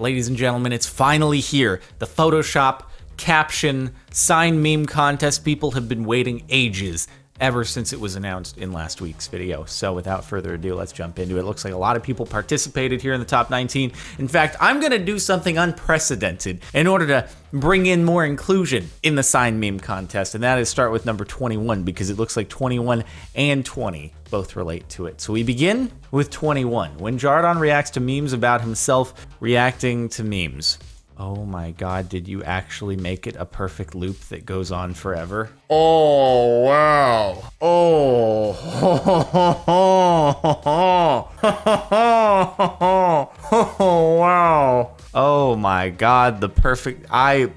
Ladies and gentlemen, it's finally here. The Photoshop caption sign meme contest. People have been waiting ages, ever since it was announced in last week's video. So without further ado, let's jump into it. Looks like a lot of people participated here in the top 19. In fact, I'm gonna do something unprecedented in order to bring in more inclusion in the sign meme contest, and that is start with number 21, because it looks like 21 and 20 both relate to it. So we begin with 21. When Jardon reacts to memes about himself reacting to memes. Oh my God, did you actually make it a perfect loop that goes on forever? Oh, wow. Oh. Oh, wow. Oh my God, the perfect, I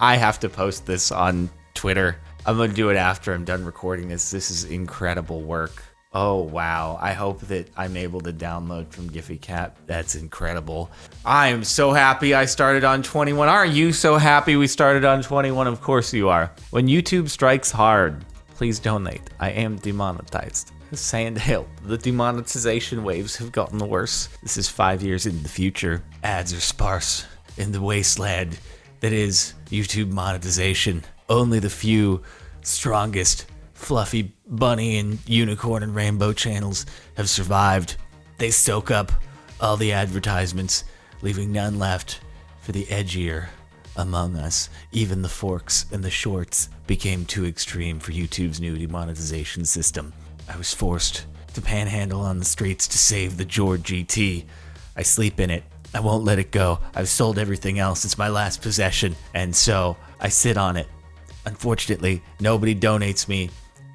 have to post this on Twitter. I'm gonna do it after I'm done recording this. This is incredible work. Oh wow, I hope that I'm able to download from Giphy Cat. That's incredible. I am so happy I started on 21. Aren't you so happy we started on 21? Of course you are. When YouTube strikes hard, please donate. I am demonetized. Saying to help. The demonetization waves have gotten worse. This is 5 years in the future. Ads are sparse in the wasteland that is YouTube monetization. Only the few strongest fluffy bunny and unicorn and rainbow channels have survived. They soak up all the advertisements, leaving none left for the edgier among us. Even the forks and the shorts became too extreme for YouTube's new demonetization system. I was forced to panhandle on the streets to save the Jord GT. I sleep in it. I won't let it go. I've sold everything else. It's my last possession. And so I sit on it. Unfortunately, nobody donates me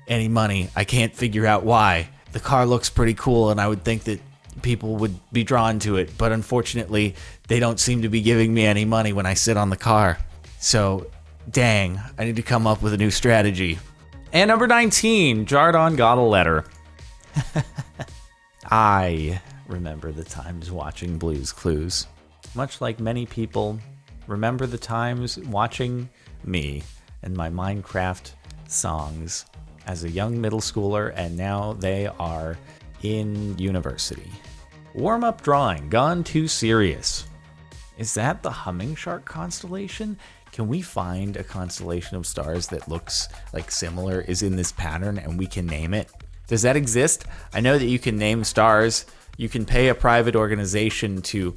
any money. I can't figure out why. The car looks pretty cool and I would think that people would be drawn to it, but unfortunately they don't seem to be giving me any money when I sit on the car. So dang, I need to come up with a new strategy. And number 19, Jardon got a letter. I remember the times watching Blue's Clues. Much like many people remember the times watching me and my Minecraft songs as a young middle schooler, and now they are in university. Warm-up drawing, gone too serious. Is that the Humming Shark constellation? Can we find a constellation of stars that looks like similar, is in this pattern, and we can name it? Does that exist? I know that you can name stars. You can pay a private organization to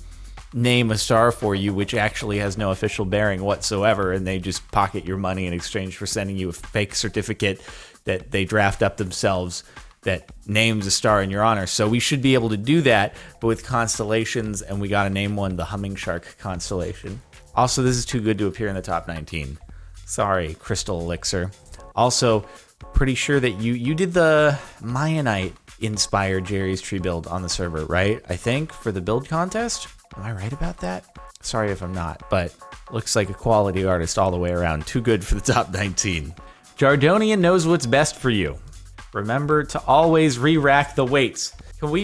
name a star for you, which actually has no official bearing whatsoever, and they just pocket your money in exchange for sending you a fake certificate that they draft up themselves that names a star in your honor. So we should be able to do that, but with constellations, and we gotta name one the Humming Shark constellation. Also, this is too good to appear in the top 19. Sorry, Crystal Elixir. Also, pretty sure that you did the Mayanite inspired Jerry's tree build on the server, right? I think, for the build contest? Am I right about that? Sorry if I'm not, but looks like a quality artist all the way around. Too good for the top 19. Jardonian knows what's best for you. Remember to always re-rack the weights. Can we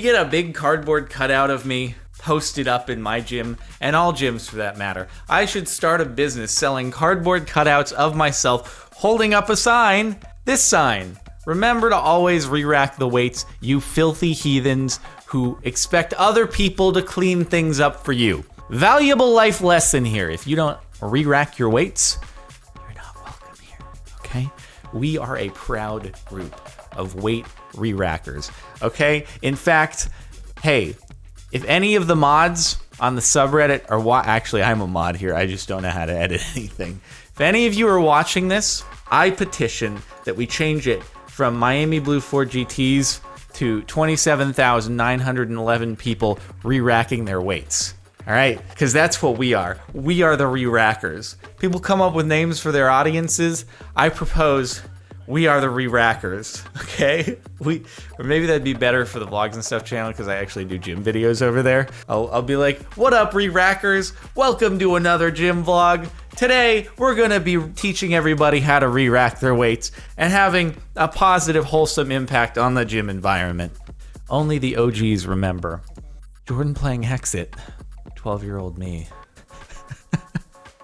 get a big cardboard cutout of me posted up in my gym, and all gyms for that matter? I should start a business selling cardboard cutouts of myself holding up a sign. This sign. Remember to always re-rack the weights, you filthy heathens who expect other people to clean things up for you. Valuable life lesson here. If you don't re-rack your weights, you're not welcome here, okay? We are a proud group of weight re-rackers, okay? In fact, hey, if any of the mods on the subreddit are actually, I'm a mod here, I just don't know how to edit anything. If any of you are watching this, I petition that we change it from Miami Blue 4 GTs to 27,911 people re-racking their weights. All right, because that's what we are. We are the re-rackers. People come up with names for their audiences. I propose we are the re-rackers, okay? Or maybe that'd be better for the Vlogs and Stuff channel, because I actually do gym videos over there. I'll be like, what up, re-rackers? Welcome to another gym vlog. Today, we're gonna be teaching everybody how to re-rack their weights and having a positive, wholesome impact on the gym environment. Only the OGs remember. Jordan playing Hexit. 12-year-old me.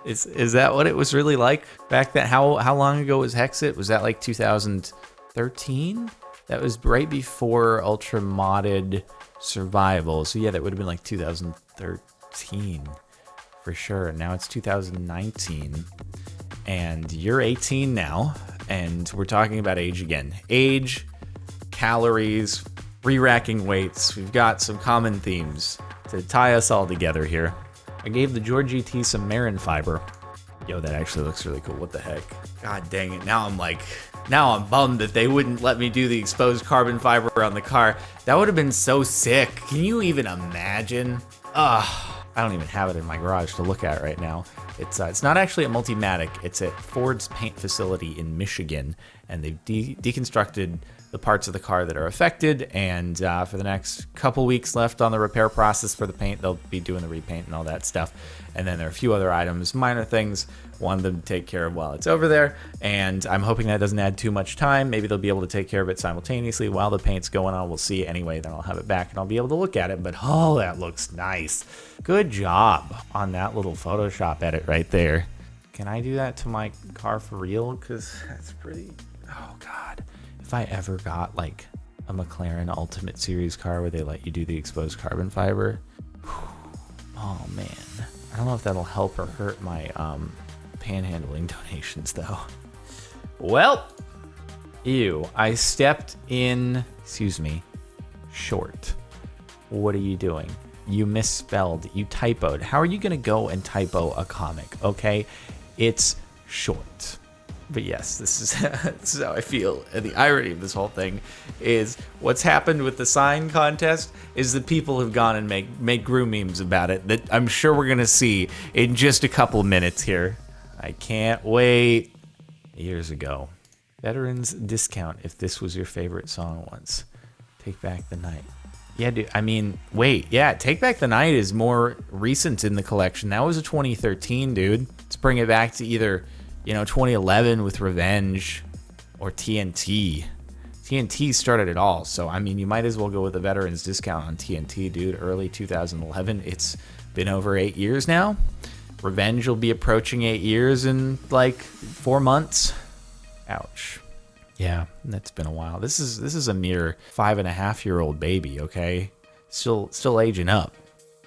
Is that what it was really like back then? How long ago was Hexit? Was that like 2013? That was right before Ultra Modded Survival. So yeah, that would have been like 2013. 2015 for sure. Now it's 2019 and you're 18 now, and we're talking about age again. Age, calories, re-racking weights. We've got some common themes to tie us all together here. I gave the George GT some Marin fiber. Yo, that actually looks really cool. What the heck? God dang it. Now I'm bummed that they wouldn't let me do the exposed carbon fiber on the car. That would have been so sick. Can you even imagine? I don't even have it in my garage to look at right now. It's not actually at Multimatic. It's at Ford's paint facility in Michigan, and they've deconstructed the parts of the car that are affected, and for the next couple weeks left on the repair process for the paint, they'll be doing the repaint and all that stuff. And then there are a few other items, minor things, want them to take care of while it's over there, and I'm hoping that doesn't add too much time. Maybe they'll be able to take care of it simultaneously while the paint's going on. We'll see. Anyway, then I'll have it back and I'll be able to look at it. But oh, that looks nice. Good job on that little Photoshop edit right there. Can I do that to my car for real? Because that's pretty... Oh God. If I ever got like a McLaren Ultimate Series car where they let you do the exposed carbon fiber, oh man, I don't know if that'll help or hurt my panhandling donations though. Well, ew, I stepped in, short. What are you doing? You misspelled, you typoed. How are you gonna go and typo a comic, okay? It's short. But yes, this is how I feel. And the irony of this whole thing is what's happened with the sign contest is that people have gone and make Gru memes about it that I'm sure we're going to see in just a couple minutes here. I can't wait. Years ago. Veterans discount if this was your favorite song once. Take Back the Night. Yeah, dude. I mean, wait. Yeah, Take Back the Night is more recent in the collection. That was a 2013, dude. Let's bring it back to either... 2011 with Revenge or TNT. TNT started it all. So, I mean, you might as well go with the veterans discount on TNT, dude. Early 2011. It's been over 8 years now. Revenge will be approaching 8 years in like 4 months. Ouch. Yeah, that's been a while. This is a mere 5.5-year-old baby, okay? Still aging up.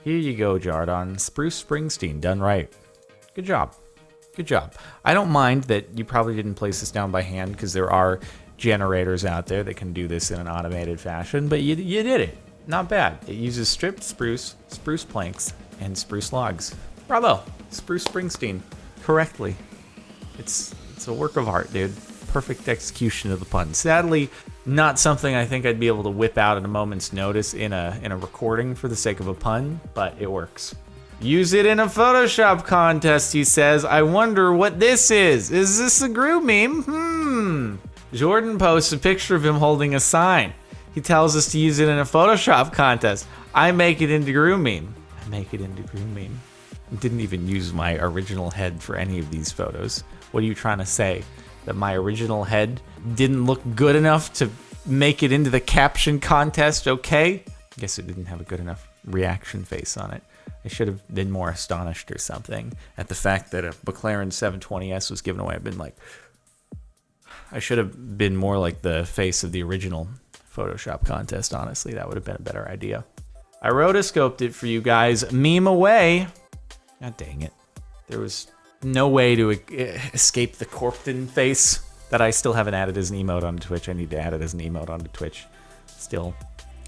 Here you go, Jardon. Spruce Springsteen, done right. Good job. Good job. I don't mind that you probably didn't place this down by hand because there are generators out there that can do this in an automated fashion, but you did it. Not bad. It uses stripped spruce planks, and spruce logs. Bravo. Spruce Springsteen. Correctly. It's a work of art, dude. Perfect execution of the pun. Sadly, not something I think I'd be able to whip out at a moment's notice in a recording for the sake of a pun, but it works. Use it in a Photoshop contest, he says. I wonder what this is. Is this a Gru meme? Jordan posts a picture of him holding a sign. He tells us to use it in a Photoshop contest. I make it into Gru meme. Didn't even use my original head for any of these photos. What are you trying to say? That my original head didn't look good enough to make it into the caption contest, okay? Guess it didn't have a good enough reaction face on it. I should have been more astonished or something at the fact that a McLaren 720S was given away. I've been like, I should have been more like the face of the original Photoshop contest, honestly. That would have been a better idea. I rotoscoped it for you guys. Meme away. God dang it. There was no way to escape the Corpton face that I still haven't added as an emote onto Twitch. I need to add it as an emote onto Twitch. I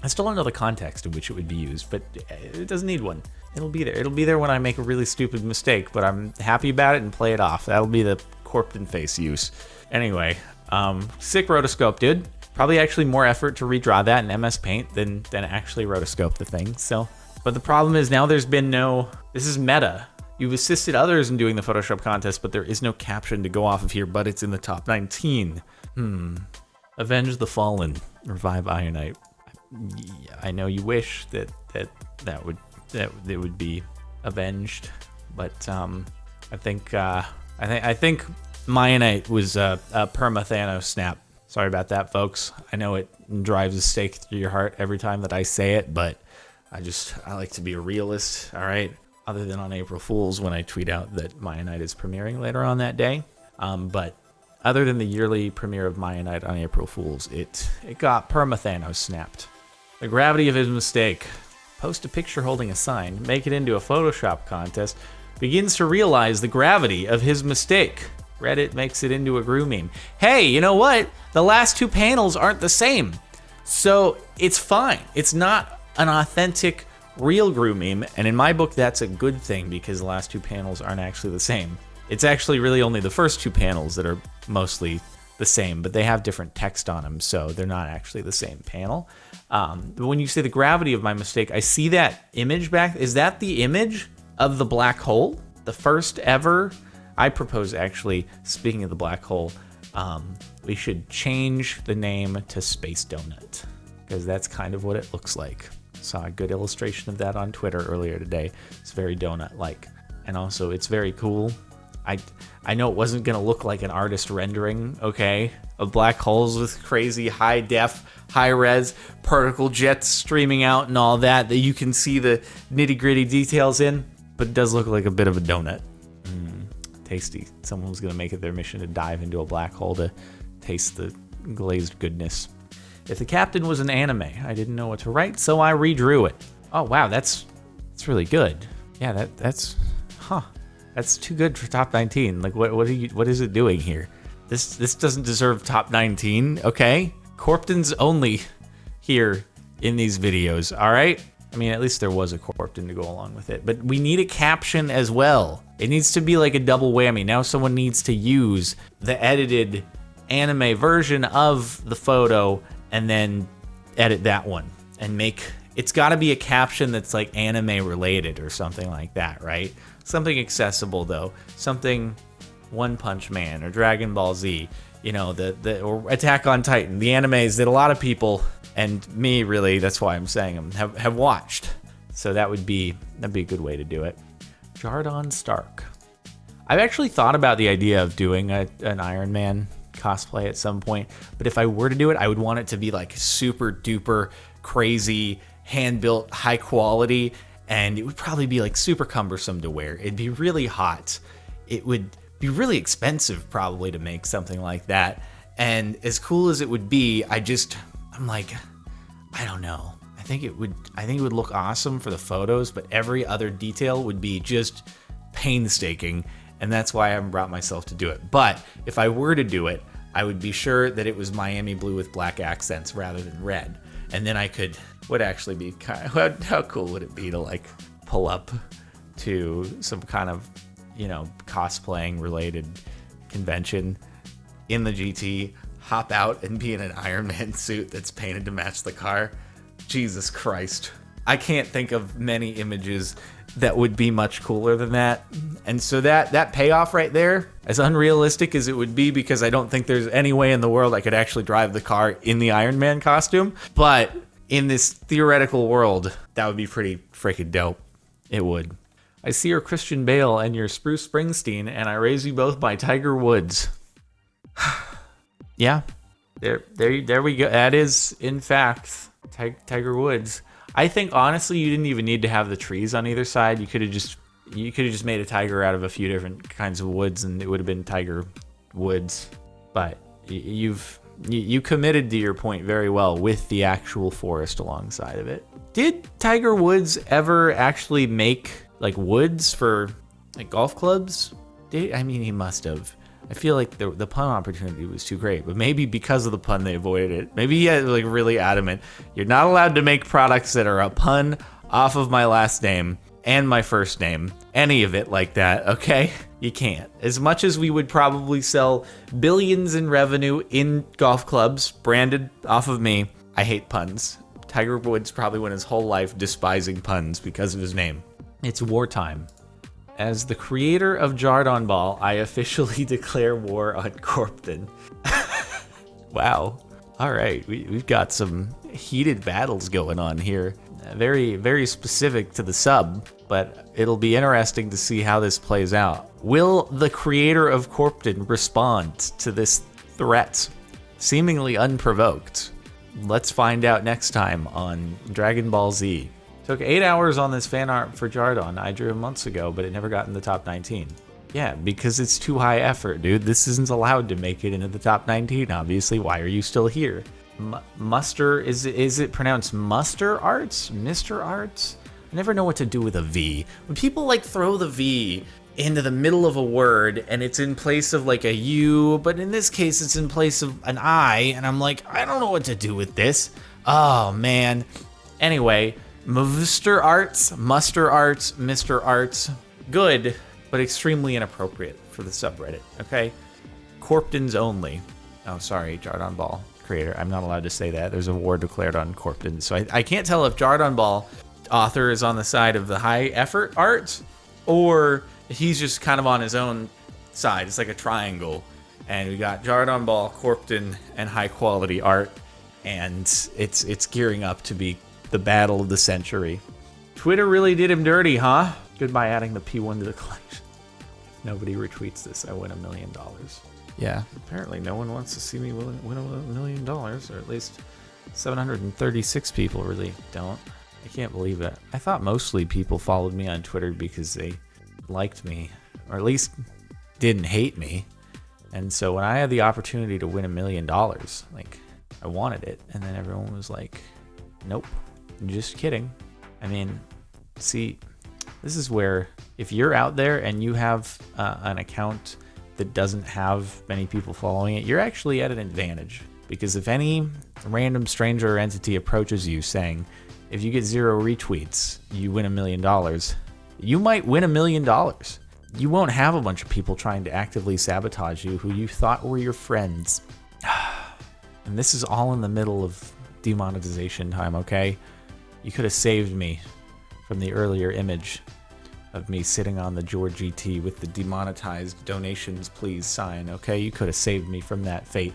still don't know the context in which it would be used, but it doesn't need one. It'll be there. It'll be there when I make a really stupid mistake, but I'm happy about it and play it off. That'll be the Corpton face use. Anyway, sick rotoscope, dude. Probably actually more effort to redraw that in MS Paint than actually rotoscope the thing. So, but the problem is now there's been no... This is meta. You've assisted others in doing the Photoshop contest, but there is no caption to go off of here, but it's in the top 19. Avenge the Fallen. Revive Ionite. I know you wish that it would be avenged, but I think Myonite was a perma Thanos snap. Sorry about that, folks. I know it drives a stake through your heart every time that I say it, but I like to be a realist. All right, other than on April Fools when I tweet out that Myonite is premiering later on that day, but other than the yearly premiere of Myonite on April Fools, it got perma Thanos snapped. The gravity of his mistake. post a picture holding a sign, make it into a Photoshop contest, begins to realize the gravity of his mistake. Reddit makes it into a Gru meme. Hey, you know what? The last two panels aren't the same. So it's fine. It's not an authentic, real Gru meme. And in my book, that's a good thing because the last two panels aren't actually the same. It's actually really only the first two panels that are mostly the same, but they have different text on them, so they're not actually the same panel. But when you say the gravity of my mistake, I see that image back. Is that the image of the black hole? The first ever? I propose, actually, speaking of the black hole, we should change the name to Space Donut, because that's kind of what it looks like. Saw a good illustration of that on Twitter earlier today. It's very donut-like, and also it's very cool. I know it wasn't going to look like an artist rendering, okay, of black holes with crazy high-def, high-res particle jets streaming out and all that you can see the nitty-gritty details in, but it does look like a bit of a donut. Tasty. Someone was going to make it their mission to dive into a black hole to taste the glazed goodness. If the captain was an anime, I didn't know what to write, so I redrew it. Oh, wow, that's really good. Yeah, that's too good for top 19. Like, what is it doing here? This doesn't deserve top 19, okay? Corptons only here in these videos, all right? I mean, at least there was a Corpton to go along with it, but we need a caption as well. It needs to be like a double whammy. Now someone needs to use the edited anime version of the photo and then edit that one and it's got to be a caption that's like anime related or something like that, right? Something accessible though, something One Punch Man or Dragon Ball Z, you know, or Attack on Titan, the animes that a lot of people, and me really, that's why I'm saying them, have watched. So that'd be a good way to do it. Jardon Stark. I've actually thought about the idea of doing an Ironman cosplay at some point, but if I were to do it, I would want it to be like super duper crazy, hand-built, high quality, and it would probably be like super cumbersome to wear. It'd be really hot. It would be really expensive probably to make something like that. And as cool as it would be, I'm like, I don't know. I think it would look awesome for the photos, but every other detail would be just painstaking, and that's why I haven't brought myself to do it. But if I were to do it, I would be sure that it was Miami blue with black accents rather than red. And then would actually be how cool would it be to like pull up to some kind of, you know, cosplaying related convention in the GT, hop out and be in an Ironman suit that's painted to match the car. Jesus Christ. I can't think of many images that would be much cooler than that. And so that payoff right there, as unrealistic as it would be, because I don't think there's any way in the world I could actually drive the car in the Iron Man costume, but in this theoretical world, that would be pretty freaking dope. It would. I see your Christian Bale and your Spruce Springsteen, and I raise you both by Tiger Woods. Yeah, there we go. That is, in fact, Tiger Woods. I think honestly, you didn't even need to have the trees on either side. You could have just made a tiger out of a few different kinds of woods, and it would have been Tiger Woods. But you committed to your point very well with the actual forest alongside of it. Did Tiger Woods ever actually make like woods for like golf clubs? I mean, he must have. I feel like the pun opportunity was too great, but maybe because of the pun they avoided it. Maybe he was like really adamant. You're not allowed to make products that are a pun off of my last name and my first name. Any of it like that, okay? You can't. As much as we would probably sell billions in revenue in golf clubs branded off of me, I hate puns. Tiger Woods probably went his whole life despising puns because of his name. It's wartime. As the creator of Jardon Ball, I officially declare war on Corpton. Wow. All right, we've got some heated battles going on here. Very, very specific to the sub, but it'll be interesting to see how this plays out. Will the creator of Corpton respond to this threat, seemingly unprovoked? Let's find out next time on Dragon Ball Z. Took 8 hours on this fan art for Jardon. I drew him months ago, but it never got in the top 19. Yeah, because it's too high effort, dude. This isn't allowed to make it into the top 19, obviously. Why are you still here? Muster, is it pronounced Muster Arts? Mr. Arts? I never know what to do with a V. When people like throw the V into the middle of a word and it's in place of like a U, but in this case it's in place of an I, and I'm like, I don't know what to do with this. Oh man. Anyway, Mr. Arts, Muster Arts, Mr. Arts, good, but extremely inappropriate for the subreddit, okay? Corptons only. Oh, sorry, Jardon Ball creator. I'm not allowed to say that. There's a war declared on Corptons. So I can't tell if Jardon Ball author is on the side of the high effort art or he's just kind of on his own side. It's like a triangle. And we got Jardon Ball, Corpton, and high quality art. And it's gearing up to be the battle of the century. Twitter really did him dirty, huh? Goodbye adding the P1 to the collection. If nobody retweets this, I win $1 million. Yeah, apparently no one wants to see me win $1 million, or at least 736 people really don't. I can't believe it. I thought mostly people followed me on Twitter because they liked me, or at least didn't hate me. And so when I had the opportunity to win $1 million, like, I wanted it, and then everyone was like, nope, just kidding. I mean, see, this is where if you're out there and you have an account that doesn't have many people following it, you're actually at an advantage. Because if any random stranger or entity approaches you saying, if you get 0 retweets, you win $1 million, you might win $1 million. You won't have a bunch of people trying to actively sabotage you who you thought were your friends. And this is all in the middle of demonetization time, okay? You could have saved me from the earlier image of me sitting on the George GT with the demonetized donations please sign, okay? You could have saved me from that fate.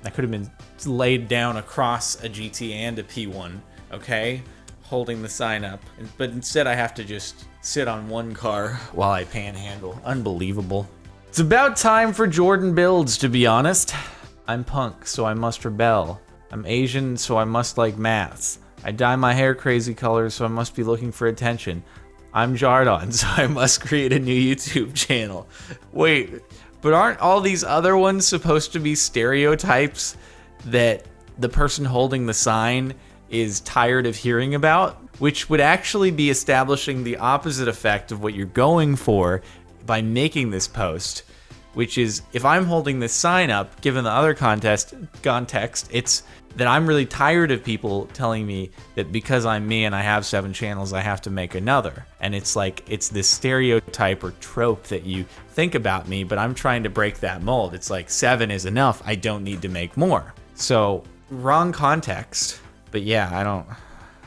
I could have been laid down across a GT and a P1, okay? Holding the sign up. But instead I have to just sit on one car while I panhandle. Unbelievable. It's about time for Jordan builds, to be honest. I'm punk, so I must rebel. I'm Asian, so I must like maths. I dye my hair crazy colors, so I must be looking for attention. I'm Jardon, so I must create a new YouTube channel. Wait, but aren't all these other ones supposed to be stereotypes that the person holding the sign is tired of hearing about? Which would actually be establishing the opposite effect of what you're going for by making this post. Which is, if I'm holding this sign up, given the other context, it's that I'm really tired of people telling me that because I'm me and I have 7 channels, I have to make another. And it's like, it's this stereotype or trope that you think about me, but I'm trying to break that mold. It's like 7 is enough. I don't need to make more. So, wrong context. But yeah,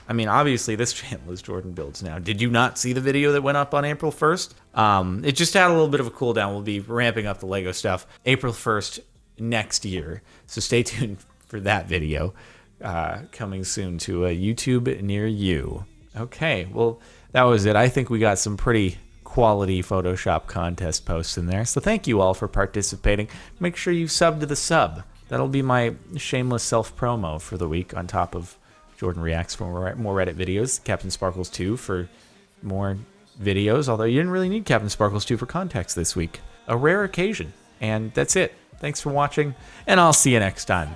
I mean, obviously this channel is Jordan Builds now. Did you not see the video that went up on April 1st? It just had a little bit of a cooldown. We'll be ramping up the Lego stuff April 1st next year. So stay tuned for that video coming soon to a YouTube near you. Okay, well, that was it. I think we got some pretty quality Photoshop contest posts in there. So thank you all for participating. Make sure you sub to the sub. That'll be my shameless self-promo for the week on top of Jordan Reacts for more Reddit videos, CaptainSparklez 2 for more videos, although you didn't really need CaptainSparklez 2 for context this week. A rare occasion. And that's it. Thanks for watching, and I'll see you next time.